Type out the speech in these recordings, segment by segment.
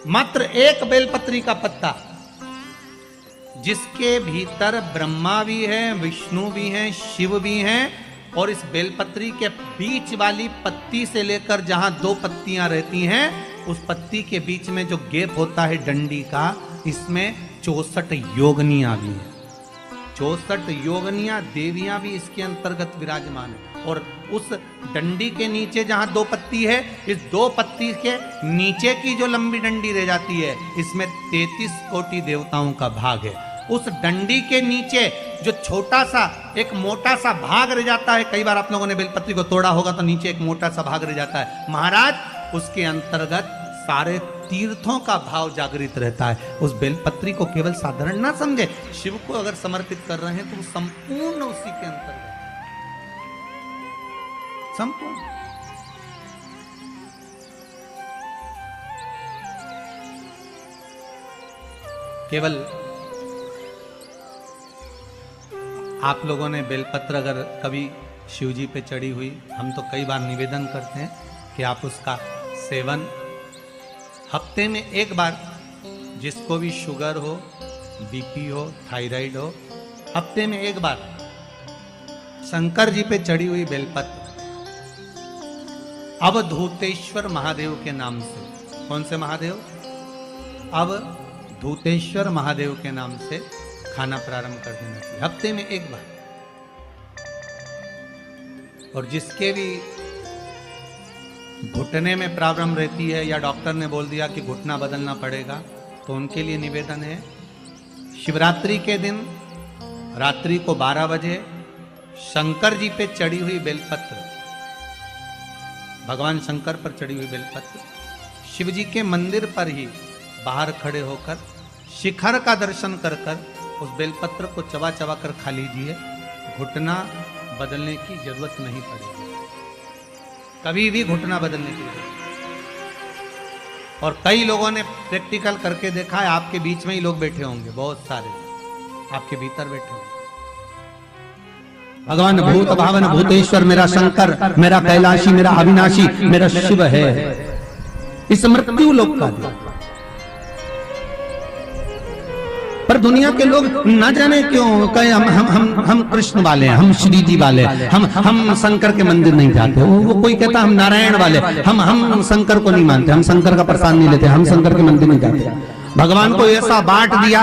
मात्र एक बेलपत्री का पत्ता, जिसके भीतर ब्रह्मा भी है, विष्णु भी हैं, शिव भी हैं, और इस बेलपत्री के बीच वाली पत्ती से लेकर जहां दो पत्तियां रहती हैं, उस पत्ती के बीच में जो गैप होता है डंडी का, इसमें 64 योगनियां भी हैं। 64 योगनियां देवियां भी इसके अंतर्गत विराजमान है। और उस डंडी के नीचे जहां दो पत्ती है, इस दो पत्ती के नीचे की जो लंबी डंडी रह जाती है, इसमें 33 कोटि देवताओं का भाग है। उस डंडी के नीचे जो छोटा सा एक मोटा सा भाग रह जाता है, कई बार आप लोगों ने बेलपत्री को तोड़ा होगा तो नीचे एक मोटा सा भाग रह जाता है महाराज, उसके अंतर्गत सारे तीर्थों का भाव जागृत रहता है। उस बेलपत्री को केवल साधारण ना समझे, शिव को अगर समर्पित कर रहे हैं तो वो संपूर्ण उसी के अंतर्गत, संपूर्ण। केवल आप लोगों ने बेलपत्र अगर कभी शिव जी पे चढ़ी हुई, हम तो कई बार निवेदन करते हैं कि आप उसका सेवन हफ्ते में एक बार, जिसको भी शुगर हो, बीपी हो, थायराइड हो, हफ्ते में एक बार शंकर जी पे चढ़ी हुई बेलपत्र अवधूतेश्वर महादेव के नाम से, कौन से महादेव? अवधूतेश्वर महादेव के नाम से खाना प्रारंभ कर देना चाहिए हफ्ते में एक बार। और जिसके भी घुटने में प्रॉब्लम रहती है या डॉक्टर ने बोल दिया कि घुटना बदलना पड़ेगा, तो उनके लिए निवेदन है, शिवरात्रि के दिन रात्रि को 12 बजे शंकर जी पे चढ़ी हुई बेलपत्र, भगवान शंकर पर चढ़ी हुई बेलपत्र, शिव जी के मंदिर पर ही बाहर खड़े होकर शिखर का दर्शन कर कर उस बेलपत्र को चबा चबा कर खा लीजिए। घुटना बदलने की जरूरत नहीं पड़ेगी, कभी भी घुटना बदलने की जरूरत। और कई लोगों ने प्रैक्टिकल करके देखा है, आपके बीच में ही लोग बैठे होंगे, बहुत सारे आपके भीतर बैठे होंगे। भगवान भूत भावन भूतेश्वर मेरा शंकर, मेरा कैलाशी, मेरा अविनाशी, मेरा शिव है, इस मृत्यु लोक का। पर दुनिया के लोग न जाने क्यों कहे हम कृष्ण वाले हैं, हम श्री जी वाले, हम शंकर के मंदिर नहीं जाते। वो कोई कहता हम नारायण वाले, हम शंकर को नहीं मानते, हम शंकर का प्रसाद नहीं लेते, हम शंकर के मंदिर नहीं जाते। भगवान को ऐसा बांट दिया,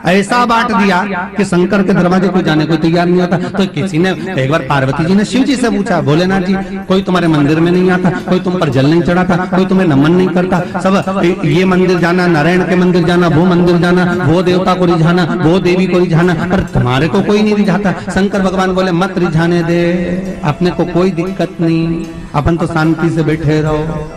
ऐसा बांट दिया कि शंकर के दरवाजे को जाने को तैयार नहीं होता। तो किसी ने एक बार पार्वती जी ने शिव जी से पूछा, भोलेनाथ जी कोई तुम्हारे मंदिर में नहीं आता, कोई तुम पर जल नहीं चढ़ाता, कोई तुम्हें नमन नहीं करता, सब ये मंदिर जाना, नारायण के मंदिर जाना, वो मंदिर जाना, वो देवता को रिझाना, वो देवी को रिझाना, पर तुम्हारे को कोई नहीं रिझाता। शंकर भगवान बोले मत रिझाने दे, अपने को कोई दिक्कत नहीं, अपन तो शांति से बैठे रहो।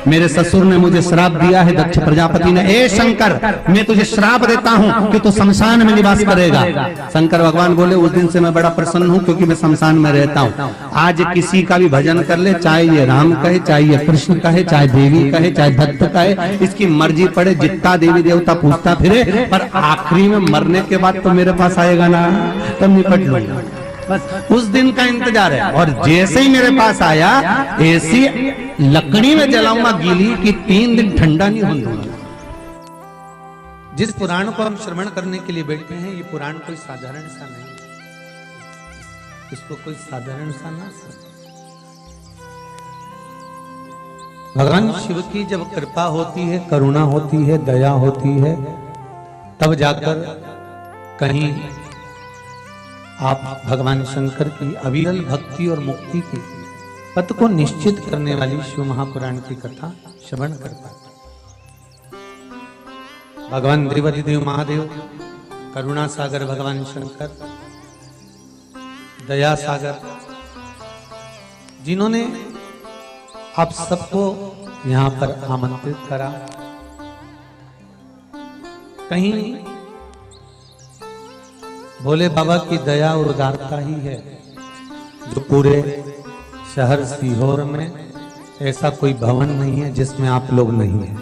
मेरे ससुर ने मुझे श्राप दिया है, दक्ष प्रजापति ने, ए शंकर मैं तुझे श्राप देता हूं कि तू शमशान में निवास करेगा। शंकर भगवान बोले उस दिन से मैं बड़ा प्रसन्न हूं, क्योंकि मैं शमशान में रहता हूं। आज किसी का भी भजन कर ले, चाहे ये राम कहे, चाहे ये कृष्ण कहे, चाहे देवी कहे, चाहे दत्त कहे, इसकी मर्जी पड़े, जितना देवी देवता पूछता फिरे, पर आखिरी में मरने के बाद तो मेरे पास आएगा ना, तब निपट लूंगा। बस उस दिन का इंतजार है। और जैसे ही मेरे पास आया, ऐसी लकड़ी में जलाऊंगा गीली कि 3 दिन ठंडा नहीं होने दूंगा। जिस पुराण को हम श्रवण करने के लिए बैठे हैं, ये पुराण कोई साधारण सा नहीं, इसको कोई साधारण सा ना समझ। भगवान शिव की जब कृपा होती है, करुणा होती है, दया होती है, तब जाकर कहीं आप भगवान शंकर की अविरल भक्ति और मुक्ति की पथ को निश्चित करने वाली शिव महापुराण की कथा श्रवण कर पाते। भगवान त्रिवती देव महादेव, करुणा सागर भगवान शंकर, दया सागर, जिन्होंने आप सबको यहां पर आमंत्रित करा, कहीं भोले बाबा की दया और उदारता ही है जो पूरे शहर सीहोर में ऐसा कोई भवन नहीं है जिसमें आप लोग नहीं है,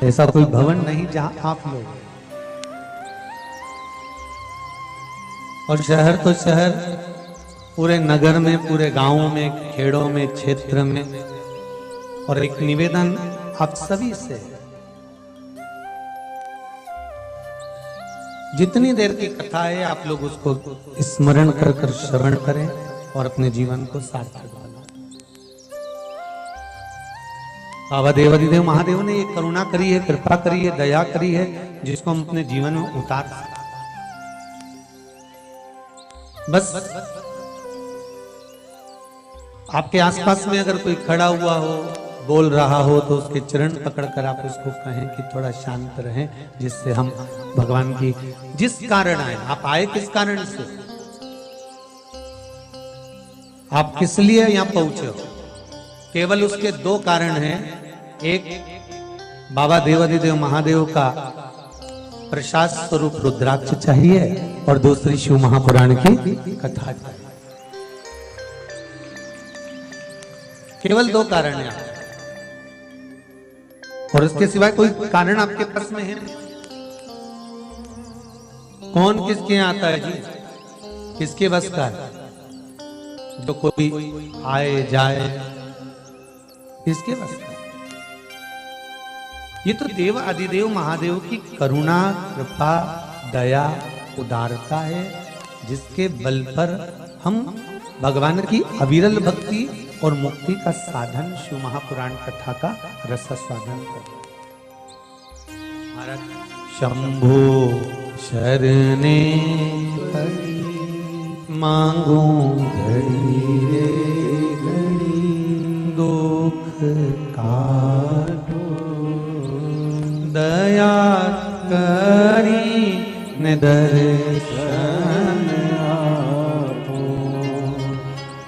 ऐसा कोई भवन नहीं जहां आप लोग। और शहर तो शहर, पूरे नगर में, पूरे गांवों में, खेड़ों में, क्षेत्र में। और एक निवेदन आप सभी से, जितनी देर की कथा है आप लोग उसको स्मरण कर कर श्रवण करें और अपने जीवन को सार्थक बनाएं। बाबा देवादिदेव महादेव ने ये करुणा करी है, कृपा करी है, दया करी है, जिसको हम अपने जीवन में उतार सकते। बस आपके आसपास में अगर कोई खड़ा हुआ हो, बोल रहा हो, तो उसके चरण पकड़कर आप उसको कहें कि थोड़ा शांत रहें, जिससे हम भगवान की जिस कारण आए, आप आए किस कारण से, आप किस लिए यहां पहुंचे हो, केवल उसके दो कारण हैं। एक बाबा देवादिदेव महादेव का प्रसाद स्वरूप रुद्राक्ष चाहिए और दूसरी शिव महापुराण की कथा चाहिए। केवल दो कारण हैं और इसके सिवाय कोई कारण आपके पास में है? कौन किसके यहाँ आता है जी? किसके बस का है? जो कोई आए जाए, किसके बस का? ये तो देव आदिदेव महादेव की करुणा, कृपा, दया, उदारता है, जिसके बल पर हम भगवान की अविरल भक्ति और मुक्ति का साधन शिव महापुराण कथा का रस स्वादन करते। शंभो शरणे मांगू घड़ी रे घड़ी, दुख काटो दया करी ने दर्शन आपो।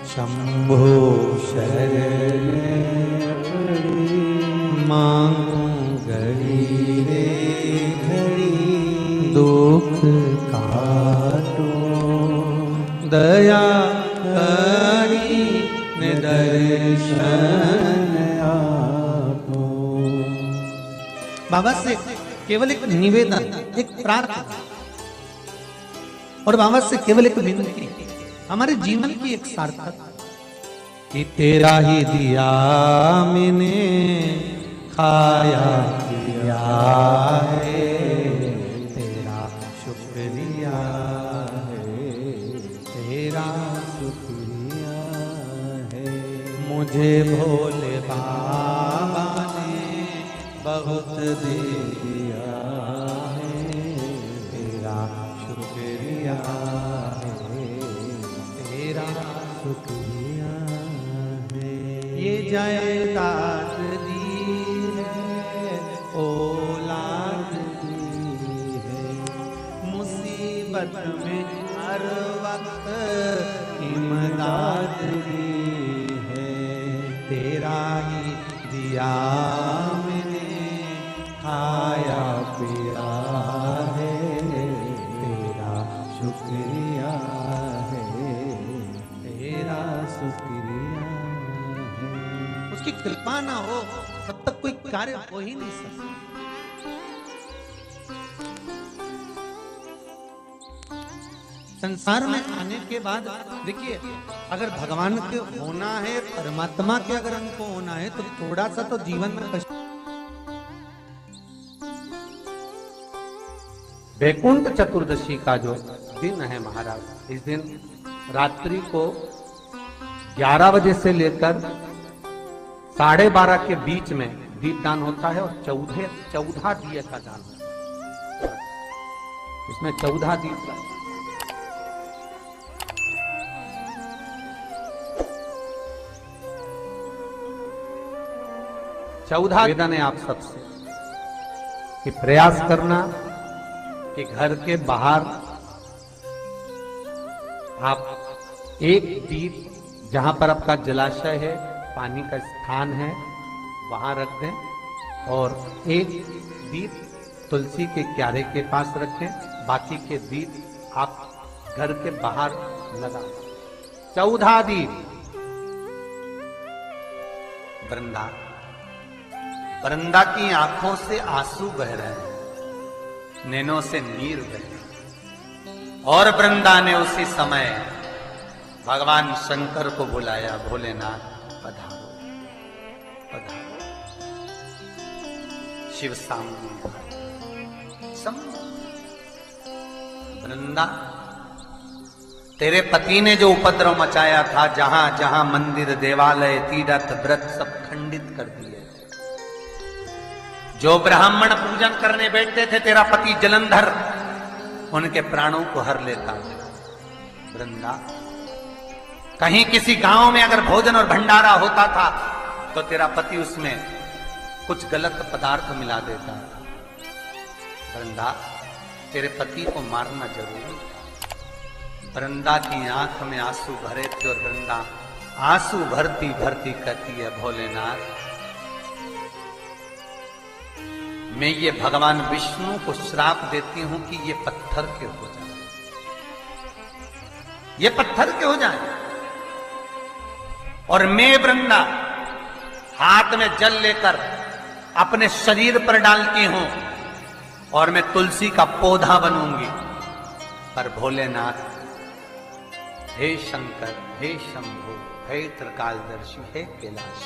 शंभो शरण मांगू घड़ी रे घड़ी, दुख काटो दया करी ने दर्शन आपो। बाबा से केवल एक निवेदन, एक प्रार्थना और बाबा से केवल एक विनती, हमारे जीवन की एक सार्थक कि तेरा ही दिया मैंने खाया पिया है, तेरा शुक्रिया है, तेरा शुक्रिया है। मुझे भोले बाबा ने बहुत दे दिया है, तेरा शुक्रिया है, तेरा शुक्रिया है। ये जायदाद दी है, औलाद दी है, मुसीबत में हर वक्त इमदाद दी है। तेरा ही दिया मैंने खाया पिया है, तेरा शुक्रिया है, तेरा शुक्रिया है। उसकी कृपा ना हो तब तक कोई कार्य हो ही नहीं सकता। संसार में आने के बाद देखिए, अगर भगवान के होना है, परमात्मा के अगर हमको होना है, तो थोड़ा सा तो जीवन में कष्ट। वैकुंठ चतुर्दशी का जो दिन है महाराज, इस दिन रात्रि को 11 बजे से लेकर 12:30 के बीच में दीपदान होता है और 14 दिए का दान होता है। इसमें 14 दीप 14 निवेदन है आप सबसे कि प्रयास करना कि घर के बाहर आप एक दीप, जहां पर आपका जलाशय है, पानी का स्थान है, वहां रख दें और एक दीप तुलसी के क्यारे के पास रखें। बाकी के दीप आप घर के बाहर लगा। 14 दीप। वृंदा की आंखों से आंसू बह रहे हैं, नैनों से नीर बह रहे, और वृंदा ने उसी समय भगवान शंकर को बुलाया, भोलेनाथ पधारो पधारो। शिव सामने वृंदा, तेरे पति ने जो उपद्रव मचाया था, जहां जहां मंदिर, देवालय, तीर्थ, व्रत सब खंडित कर दिए। जो ब्राह्मण पूजन करने बैठते थे, तेरा पति जलंधर उनके प्राणों को हर लेता था। वृंदा, कहीं किसी गांव में अगर भोजन और भंडारा होता था तो तेरा पति उसमें कुछ गलत पदार्थ मिला देता था। वृंदा, तेरे पति को मारना जरूरी था। वृंदा की आंख में आंसू भरे थे और वृंदा आंसू भरती भरती कहती है, भोलेनाथ, मैं ये भगवान विष्णु को श्राप देती हूं कि ये पत्थर के हो जाए, ये पत्थर के हो जाए। और मैं वृंदा हाथ में जल लेकर अपने शरीर पर डालती हूं और मैं तुलसी का पौधा बनूंगी। पर भोलेनाथ, हे शंकर, हे शंभु, हे त्रिकालदर्शी, हे कैलाश,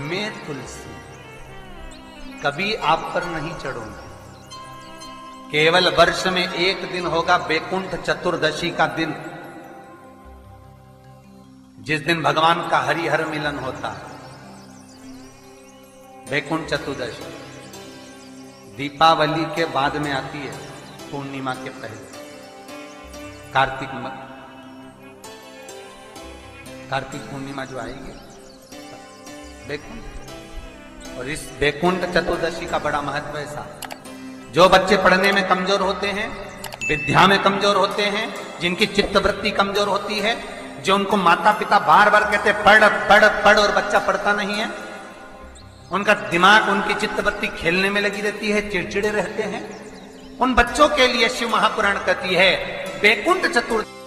मैं तुलसी कभी आप पर नहीं चढ़ूंगा। केवल वर्ष में एक दिन होगा बैकुंठ चतुर्दशी का दिन, जिस दिन भगवान का हरिहर मिलन होता है। बैकुंठ चतुर्दशी दीपावली के बाद में आती है, पूर्णिमा के पहले, कार्तिक पूर्णिमा जो आएगी बैकुंठ। और इस बैकुंठ चतुर्दशी का बड़ा महत्व है साहब। जो बच्चे पढ़ने में कमजोर होते हैं, विद्या में कमजोर होते हैं, जिनकी चित्तवृत्ति कमजोर होती है, जो उनको माता पिता बार बार कहते पढ़ पढ़ पढ़ और बच्चा पढ़ता नहीं है, उनका दिमाग, उनकी चित्तवृत्ति खेलने में लगी रहती है, चिड़चिड़े रहते हैं, उन बच्चों के लिए शिव महापुराण कहती है बैकुंठ चतुर्दशी